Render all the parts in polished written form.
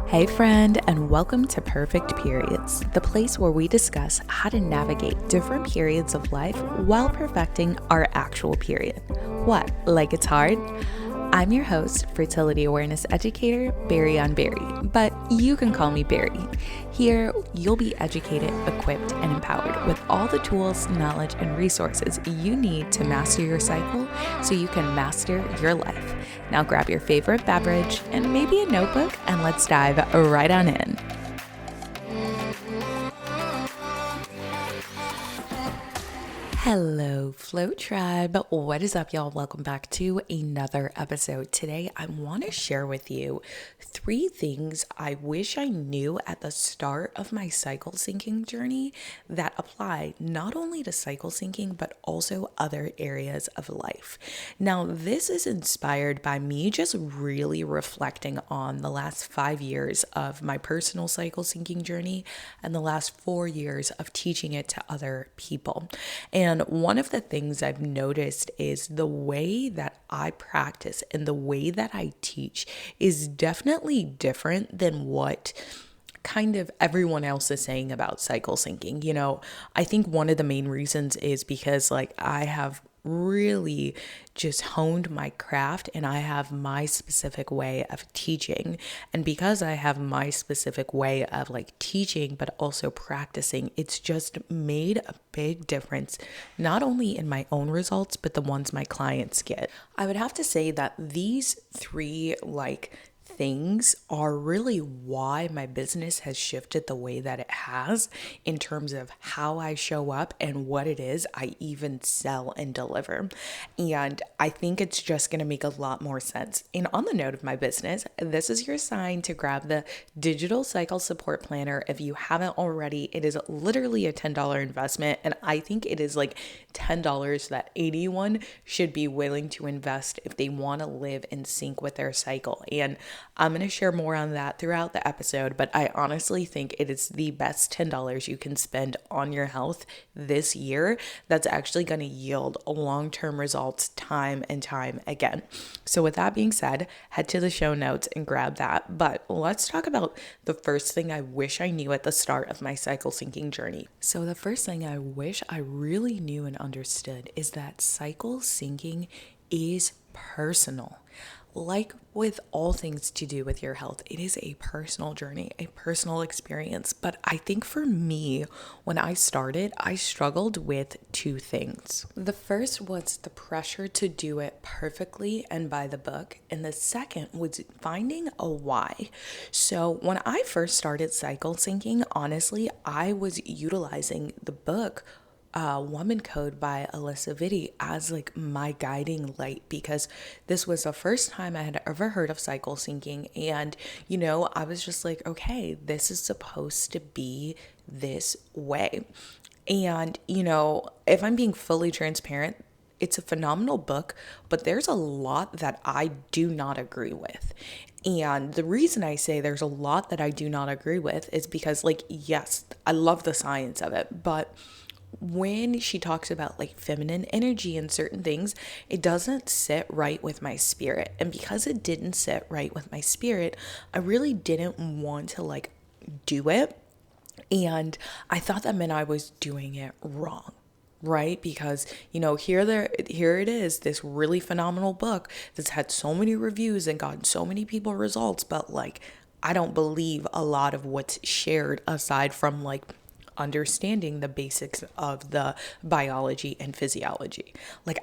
Hey, friend, and welcome to Perfect Periods, the place where we discuss how to navigate different periods of life while perfecting our actual period. What, like it's hard? I'm your host, fertility awareness educator, Berri on Berri, but you can call me Berri. Here, you'll be educated, equipped, and empowered with all the tools, knowledge, and resources you need to master your cycle so you can master your life. Now grab your favorite beverage and maybe a notebook, and let's dive right on in. Hello, Flow Tribe. What is up, y'all? Welcome back to another episode. Today, I want to share with you 3 things I wish I knew at the start of my cycle syncing journey that apply not only to cycle syncing, but also other areas of life. Now, this is inspired by me just really reflecting on the last 5 years of my personal cycle syncing journey and the last 4 years of teaching it to other people. And one of the things I've noticed is the way that I practice and the way that I teach is definitely different than what kind of everyone else is saying about cycle syncing. You know, I think one of the main reasons is because I have really just honed my craft and I have my specific way of teaching. And because I have my specific way of teaching, but also practicing, it's just made a big difference, not only in my own results, but the ones my clients get. I would have to say that these 3 things are really why my business has shifted the way that it has in terms of how I show up and what it is I even sell and deliver. And I think it's just going to make a lot more sense. And on the note of my business, this is your sign to grab the digital cycle support planner. If you haven't already, it is literally a $10 investment. And I think it is $10 that anyone should be willing to invest if they want to live in sync with their cycle. And I'm going to share more on that throughout the episode, but I honestly think it is the best $10 you can spend on your health this year that's actually going to yield long-term results time and time again. So with that being said, head to the show notes and grab that. But let's talk about the first thing I wish I knew at the start of my cycle syncing journey. So the first thing I wish I really knew and understood is that cycle syncing is personal. Like with all things to do with your health, it is a personal journey, a personal experience. But I think for me, when I started, I struggled with 2 things. The first was the pressure to do it perfectly and by the book. And the second was finding a why. So when I first started cycle syncing, honestly, I was utilizing the book Woman Code by Alyssa Vitti as my guiding light, because this was the first time I had ever heard of cycle syncing. And, I was just okay, this is supposed to be this way. And, if I'm being fully transparent, it's a phenomenal book, but there's a lot that I do not agree with. And the reason I say there's a lot that I do not agree with is because, yes, I love the science of it, but when she talks about feminine energy and certain things, it doesn't sit right with my spirit. And because it didn't sit right with my spirit, I really didn't want to do it. And I thought that meant I was doing it wrong. Right? Because, here it is, this really phenomenal book that's had so many reviews and gotten so many people results, but I don't believe a lot of what's shared aside from understanding the basics of the biology and physiology.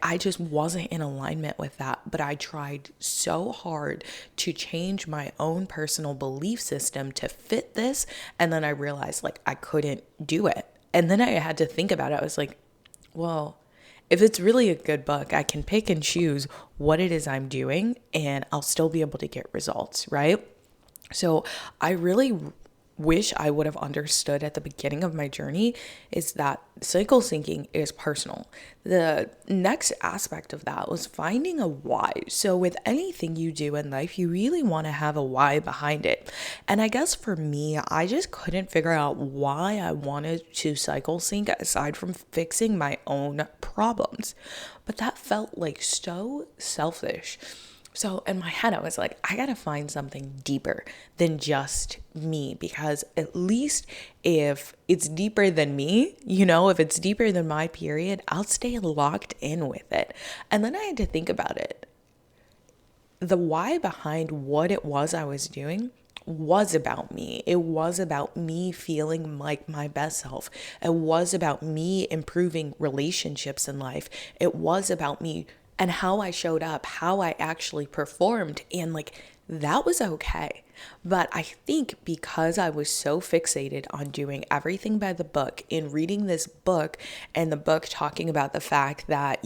I just wasn't in alignment with that, but I tried so hard to change my own personal belief system to fit this. And then I realized I couldn't do it. And then I had to think about it. I was well, if it's really a good book, I can pick and choose what it is I'm doing and I'll still be able to get results, right? So I really wish I would have understood at the beginning of my journey is that cycle syncing is personal. The next aspect of that was finding a why. So with anything you do in life, you really want to have a why behind it. And I guess for me, I just couldn't figure out why I wanted to cycle sync aside from fixing my own problems. But that felt so selfish. So in my head, I was like, I gotta find something deeper than just me, because at least if it's deeper than me, if it's deeper than my period, I'll stay locked in with it. And then I had to think about it. The why behind what it was I was doing was about me. It was about me feeling like my best self. It was about me improving relationships in life. It was about me and how I showed up, how I actually performed. And like, that was okay. But I think because I was so fixated on doing everything by the book, in reading this book and the book talking about the fact that,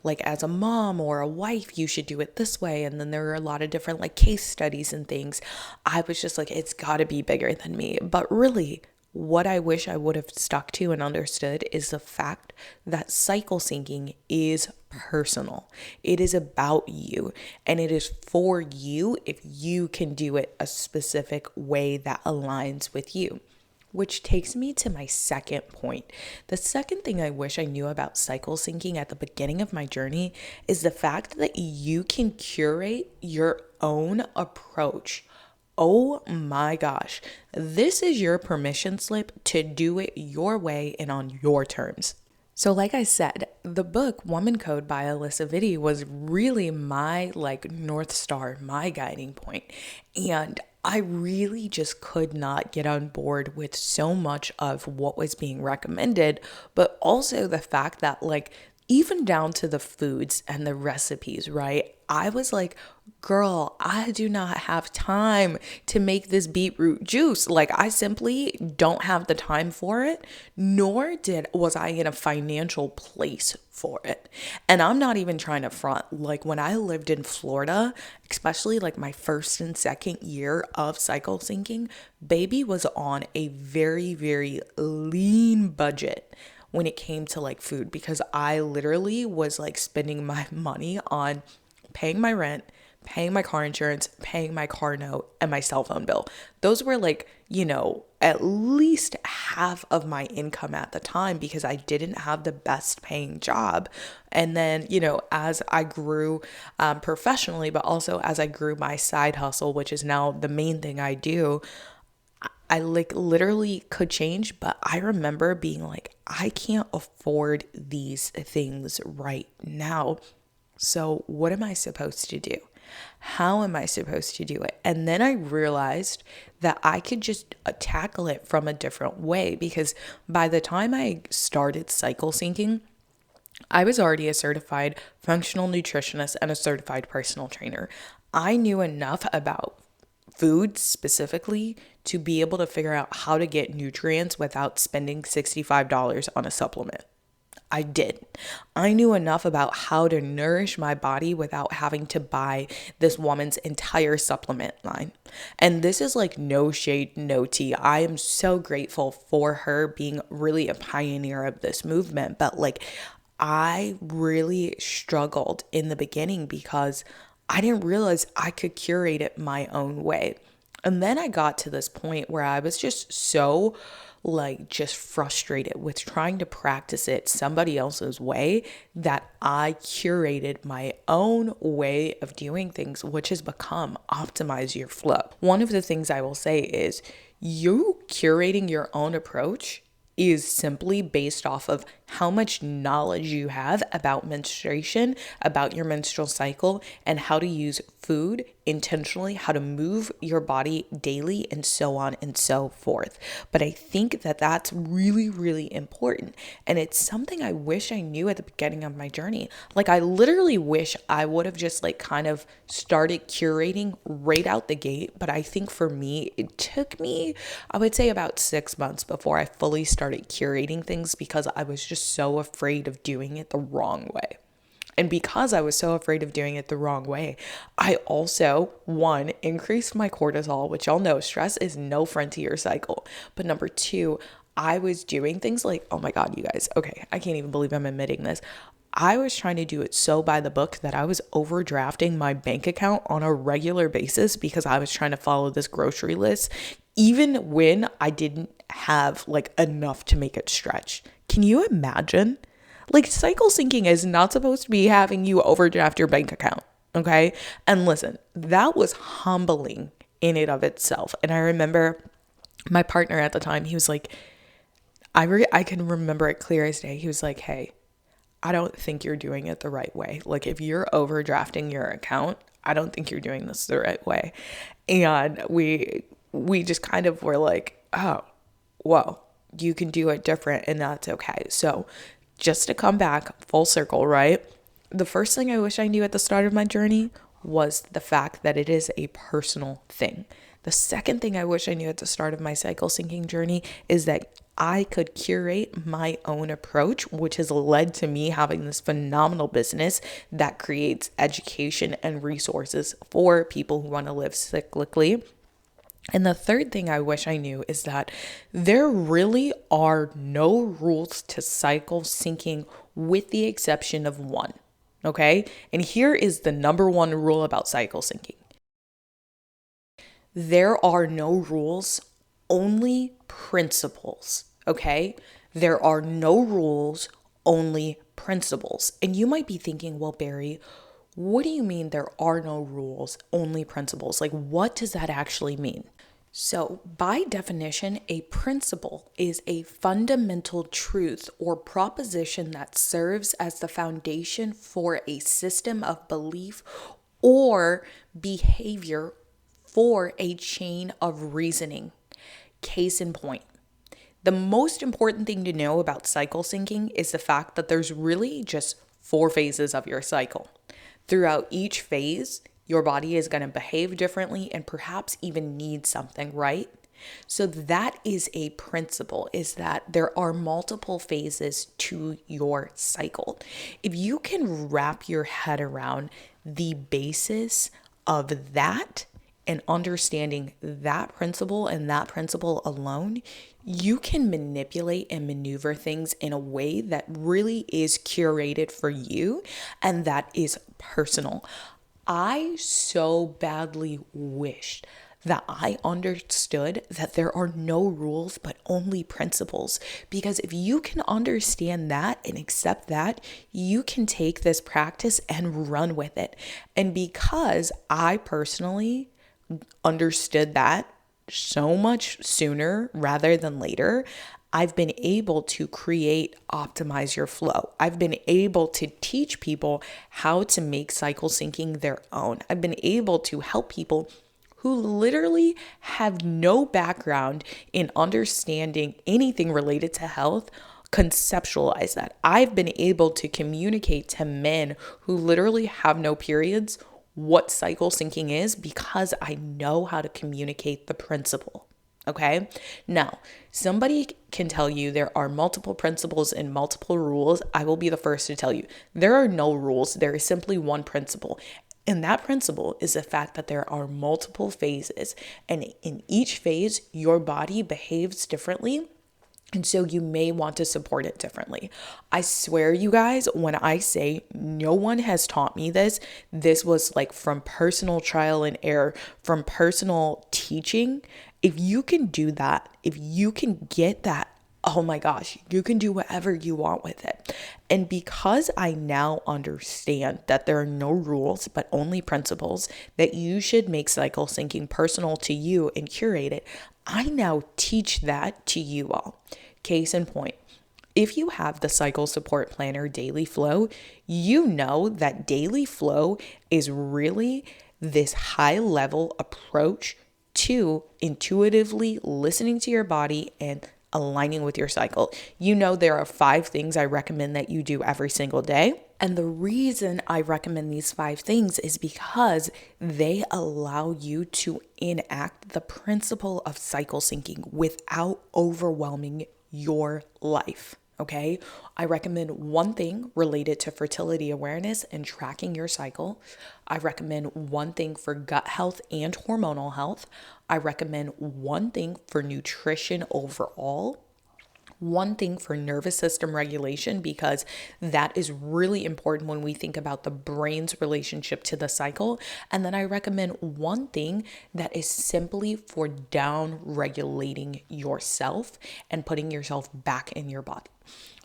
like as a mom or a wife, you should do it this way. And then there are a lot of different like case studies and things. I was just like, it's got to be bigger than me. But really, what I wish I would have stuck to and understood is the fact that cycle syncing is personal. It is about you, and it is for you if you can do it a specific way that aligns with you. Which takes me to my second point. The second thing I wish I knew about cycle syncing at the beginning of my journey is the fact that you can curate your own approach. Oh my gosh, this is your permission slip to do it your way and on your terms. So like I said, the book Woman Code by Alyssa Vitti was really my like North Star, my guiding point. And I really just could not get on board with so much of what was being recommended, but also the fact that like even down to the foods and the recipes, right? I was like, girl, I do not have time to make this beetroot juice. Like, I simply don't have the time for it, nor was I in a financial place for it. And I'm not even trying to front. Like, when I lived in Florida, especially like my first and second year of cycle syncing, baby was on a very, very lean budget when it came to like food, because I literally was like spending my money on paying my rent, paying my car insurance, paying my car note, and my cell phone bill. Those were like, at least half of my income at the time, because I didn't have the best paying job. And then, as I grew professionally, but also as I grew my side hustle, which is now the main thing I do, I like literally could change, but I remember being like, I can't afford these things right now. So what am I supposed to do? How am I supposed to do it? And then I realized that I could just tackle it from a different way, because by the time I started cycle syncing, I was already a certified functional nutritionist and a certified personal trainer. I knew enough about food specifically to be able to figure out how to get nutrients without spending $65 on a supplement. I did. I knew enough about how to nourish my body without having to buy this woman's entire supplement line. And this is like no shade, no tea. I am so grateful for her being really a pioneer of this movement. But like, I really struggled in the beginning because I didn't realize I could curate it my own way. And then I got to this point where I was just so just frustrated with trying to practice it somebody else's way that I curated my own way of doing things, which has become optimize your flow. One of the things I will say is you curating your own approach is simply based off of how much knowledge you have about menstruation, about your menstrual cycle, and how to use food intentionally, how to move your body daily, and so on and so forth. But I think that that's really, really important. And it's something I wish I knew at the beginning of my journey. Like, I literally wish I would have just kind of started curating right out the gate. But I think for me, it took me, I would say about 6 months before I fully started curating things, because I was just so afraid of doing it the wrong way. And because I was so afraid of doing it the wrong way, I also, one, increased my cortisol, which y'all know stress is no friend to your cycle. But number two, I was doing things like, oh my God, you guys, okay, I can't even believe I'm admitting this. I was trying to do it so by the book that I was overdrafting my bank account on a regular basis because I was trying to follow this grocery list, even when I didn't have enough to make it stretch. Can you imagine? Cycle syncing is not supposed to be having you overdraft your bank account. Okay. And listen, that was humbling in and of itself. And I remember my partner at the time, he was like, I can remember it clear as day. He was like, hey, I don't think you're doing it the right way. Like if you're overdrafting your account, I don't think you're doing this the right way. And we just kind of were like, oh, whoa, you can do it different and that's okay. So just to come back full circle, right? The first thing I wish I knew at the start of my journey was the fact that it is a personal thing. The second thing I wish I knew at the start of my cycle syncing journey is that I could curate my own approach, which has led to me having this phenomenal business that creates education and resources for people who want to live cyclically. And the third thing I wish I knew is that there really are no rules to cycle syncing with the exception of one. Okay? And here is the number one rule about cycle syncing. There are no rules, only principles. Okay? There are no rules, only principles. And you might be thinking, well, Berri, what do you mean there are no rules, only principles? Like, what does that actually mean? So, by definition, a principle is a fundamental truth or proposition that serves as the foundation for a system of belief or behavior for a chain of reasoning. Case in point. The most important thing to know about cycle syncing is the fact that there's really just 4 phases of your cycle. Throughout each phase, your body is going to behave differently and perhaps even need something, right? So that is a principle, is that there are multiple phases to your cycle. If you can wrap your head around the basis of that and understanding that principle and that principle alone, you can manipulate and maneuver things in a way that really is curated for you and that is personal. I so badly wished that I understood that there are no rules but only principles. Because if you can understand that and accept that, you can take this practice and run with it. And because I personally understood that so much sooner rather than later, I've been able to optimize your flow. I've been able to teach people how to make cycle syncing their own. I've been able to help people who literally have no background in understanding anything related to health conceptualize that. I've been able to communicate to men who literally have no periods what cycle syncing is because I know how to communicate the principle. Okay. Now, somebody can tell you there are multiple principles and multiple rules. I will be the first to tell you there are no rules. There is simply one principle. And that principle is the fact that there are multiple phases. And in each phase, your body behaves differently. And so you may want to support it differently. I swear, you guys, when I say no one has taught me this was like from personal trial and error, from personal teaching. If you can do that, if you can get that, oh my gosh, you can do whatever you want with it. And because I now understand that there are no rules, but only principles, that you should make cycle syncing personal to you and curate it, I now teach that to you all. Case in point, if you have the Cycle Support Planner Daily Flow, you know that Daily Flow is really this high-level approach to intuitively listening to your body and aligning with your cycle. You know there are 5 things I recommend that you do every single day. And the reason I recommend these 5 things is because they allow you to enact the principle of cycle syncing without overwhelming your life. Okay, I recommend 1 thing related to fertility awareness and tracking your cycle. I recommend 1 thing for gut health and hormonal health. I recommend 1 thing for nutrition overall. 1 thing for nervous system regulation, because that is really important when we think about the brain's relationship to the cycle. And then I recommend 1 thing that is simply for down regulating yourself and putting yourself back in your body.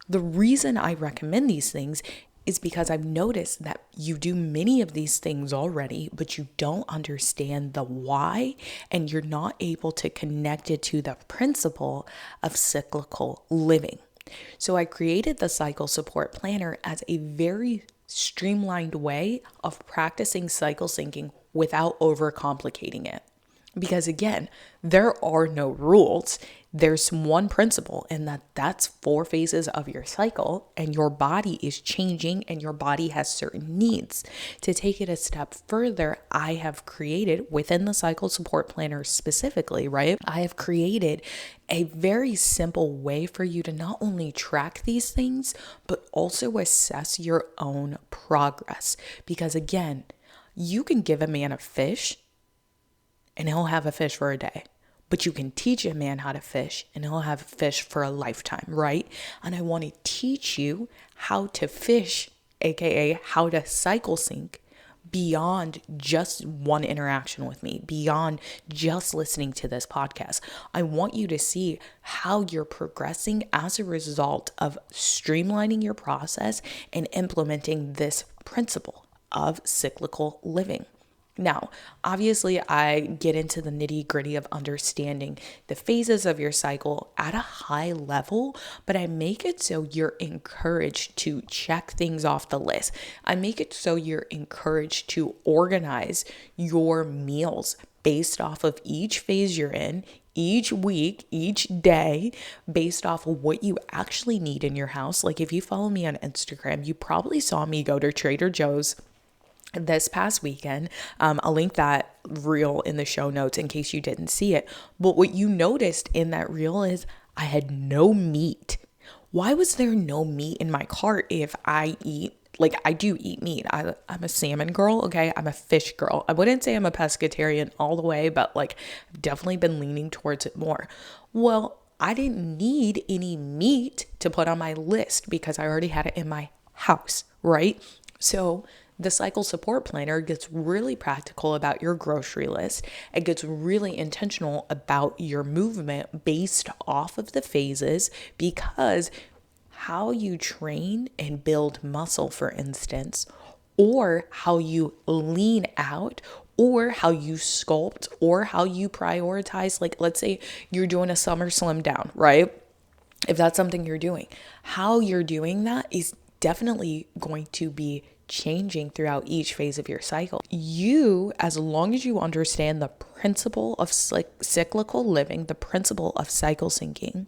The reason I recommend these things is because I've noticed that you do many of these things already, but you don't understand the why, and you're not able to connect it to the principle of cyclical living. So I created the Cycle Support Planner as a very streamlined way of practicing cycle syncing without overcomplicating it. Because again, there are no rules. There's one principle, and that's 4 phases of your cycle, and your body is changing and your body has certain needs. To take it a step further, I have created within the Cycle Support Planner specifically, right? I have created a very simple way for you to not only track these things, but also assess your own progress. Because again, you can give a man a fish and he'll have a fish for a day. But you can teach a man how to fish and he'll have a fish for a lifetime, right? And I want to teach you how to fish, aka how to cycle sync beyond just one interaction with me, beyond just listening to this podcast. I want you to see how you're progressing as a result of streamlining your process and implementing this principle of cyclical living. Now, obviously, I get into the nitty gritty of understanding the phases of your cycle at a high level, but I make it so you're encouraged to check things off the list. I make it so you're encouraged to organize your meals based off of each phase you're in, each week, each day, based off of what you actually need in your house. Like if you follow me on Instagram, you probably saw me go to Trader Joe's this past weekend. I'll link that reel in the show notes in case you didn't see it. But what you noticed in that reel is I had no meat. Why was there no meat in my cart if I eat, like I do eat meat. I'm a salmon girl, okay? I'm a fish girl. I wouldn't say I'm a pescatarian all the way, but like I've definitely been leaning towards it more. Well, I didn't need any meat to put on my list because I already had it in my house, right? So the Cycle Support Planner gets really practical about your grocery list. It gets really intentional about your movement based off of the phases, because how you train and build muscle, for instance, or how you lean out, or how you sculpt, or how you prioritize, like let's say you're doing a summer slim down, right? If that's something you're doing, how you're doing that is definitely going to be changing throughout each phase of your cycle. You, as long as you understand the principle of cyclical living, the principle of cycle syncing,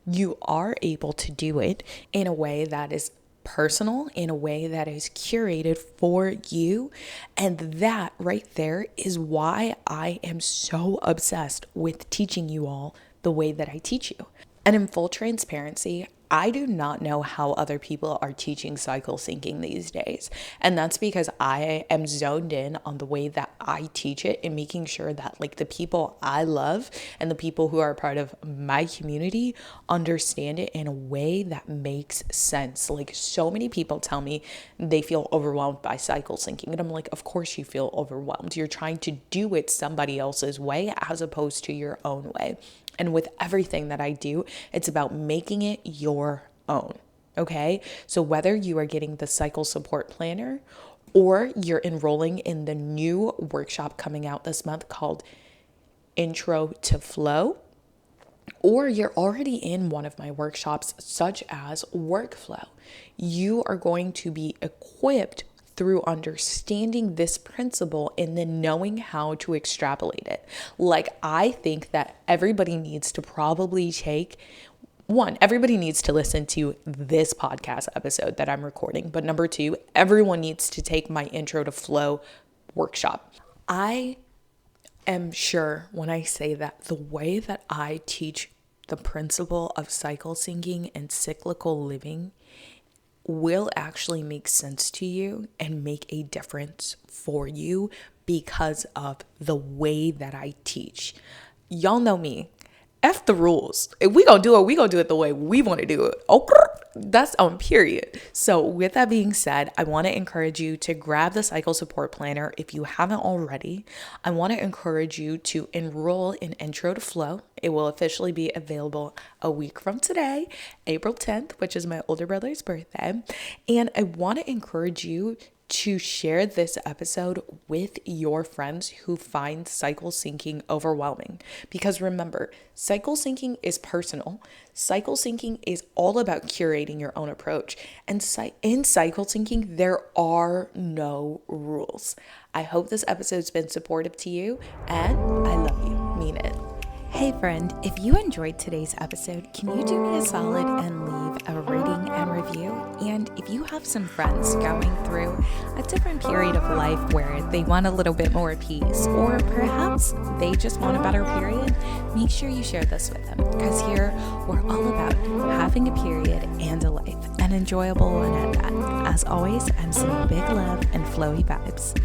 you are able to do it in a way that is personal, in a way that is curated for you. And that right there is why I am so obsessed with teaching you all the way that I teach you. And in full transparency, I do not know how other people are teaching cycle syncing these days. And that's because I am zoned in on the way that I teach it and making sure that like the people I love and the people who are part of my community understand it in a way that makes sense. Like so many people tell me they feel overwhelmed by cycle syncing. And I'm like, of course you feel overwhelmed. You're trying to do it somebody else's way as opposed to your own way. And with everything that I do, it's about making it your own, okay? So whether you are getting the Cycle Support Planner or you're enrolling in the new workshop coming out this month called Intro to Flow, or you're already in one of my workshops such as Workflow, you are going to be equipped through understanding this principle and then knowing how to extrapolate it. Like, I think that everybody needs to probably everybody needs to listen to this podcast episode that I'm recording. But number 2, everyone needs to take my Intro to Flow workshop. I am sure when I say that the way that I teach the principle of cycle syncing and cyclical living will actually make sense to you and make a difference for you because of the way that I teach. Y'all know me. F the rules. If we gonna do it, we gonna do it the way we want to do it. Okay? that's on period. So with that being said, I want to encourage you to grab the cycle support planner if you haven't already. I want to encourage you to enroll in Intro to Flow. It will officially be available a week from today, April 10th, which is my older brother's birthday. And I want to encourage you to share this episode with your friends who find cycle syncing overwhelming. Because remember, cycle syncing is personal. Cycle syncing is all about curating your own approach. And in cycle syncing, there are no rules. I hope this episode's been supportive to you, and I love you. Mean it. Hey friend, if you enjoyed today's episode, can you do me a solid and leave a rating and review? And if you have some friends going through a different period of life where they want a little bit more peace, or perhaps they just want a better period, make sure you share this with them, because here we're all about having a period and a life, an enjoyable one at that. As always, I'm sending big love and flowy vibes.